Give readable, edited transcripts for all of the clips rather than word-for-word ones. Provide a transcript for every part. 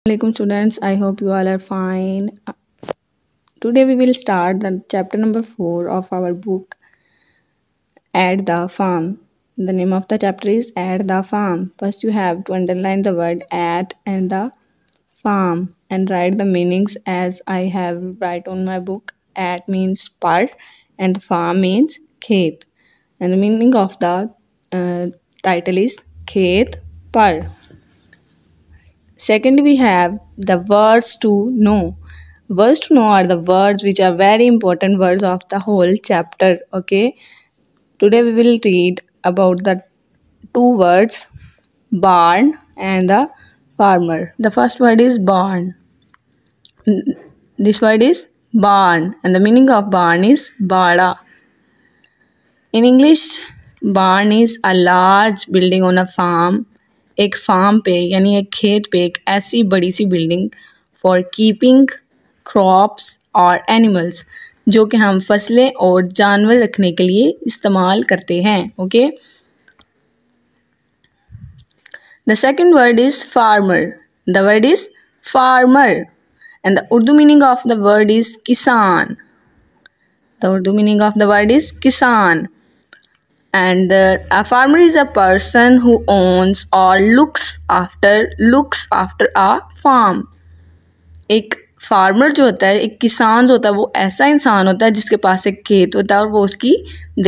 Assalamualaikum students, I hope you all are fine. Today we will start the chapter number 4 of our book At the Farm. The name of the chapter is At the Farm. First you have to underline the word at and the farm and write the meanings as I have write on my book. At means part and the farm means khet. And the meaning of the title is Khet Par. Second, we have the words to know. Words to know are the words which are very important words of the whole chapter. Okay. Today we will read about the two words, barn and the farmer. The first word is barn. This word is barn and the meaning of barn is bada. In English, barn is a large building on a farm. एक farm पे यानी एक खेत पे एक ऐसी बड़ी सी building for keeping crops और एनिमल्स जो कि हम फसलें और जानवर रखने के लिए इस्तेमाल करते हैं. Okay. The second word is farmer. The word is farmer and the Urdu meaning of the word is kisan. The Urdu meaning of the word is kisan. And a farmer is a person who owns or looks after a farm. एक farmer जो होता है, एक किसान जो होता है, वो ऐसा इंसान होता है जिसके पास एक खेत होता है और वो उसकी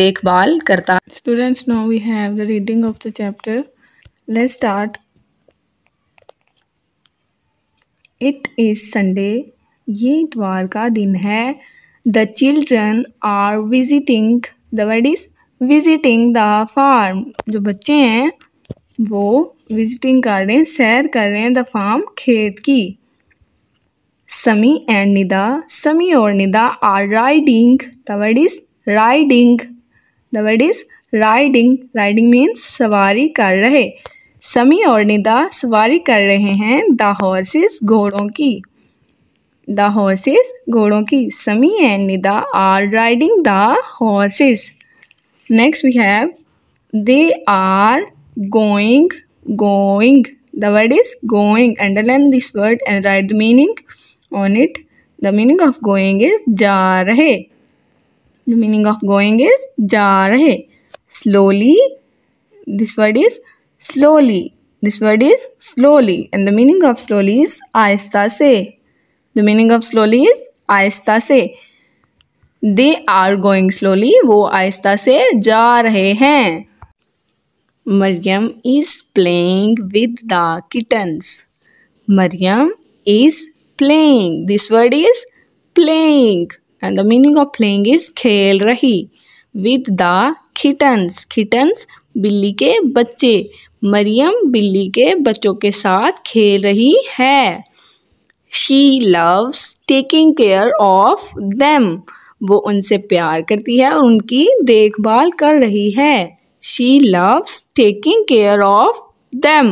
देखभाल करता है. Students, now we have the reading of the chapter. Let's start. It is Sunday. ये इतवार का दिन है. The children are visiting. The word is visiting the farm. जो बच्चे हैं वो विजिटिंग कर रहे हैं, सैर कर रहे हैं द फार्म, खेत की. समी एंड निदा. समी और Nida are riding. The word is riding. The word is riding. Riding means सवारी कर रहे. समी और निदा सवारी कर रहे हैं द हॉर्सेस घोड़ों की. द हॉर्सेस घोड़ों की. Sami and Nida are riding the horses. Next we have they are going. The word is going. Underline this word and write the meaning on it. The meaning of going is जा रहे. The meaning of going is जा रहे. Slowly. This word is slowly. This word is slowly and the meaning of slowly is आहिस्ता से. The meaning of slowly is आहिस्ता से. They are going slowly. वो आहिस्ता से जा रहे हैं. Maryam is playing with the kittens. Maryam is playing. This word is playing and the meaning of playing is खेल रही. With the kittens. Kittens बिल्ली के बच्चे. मरियम बिल्ली के बच्चों के साथ खेल रही है. She loves taking care of them. वो उनसे प्यार करती है और उनकी देखभाल कर रही है. She loves taking care of them.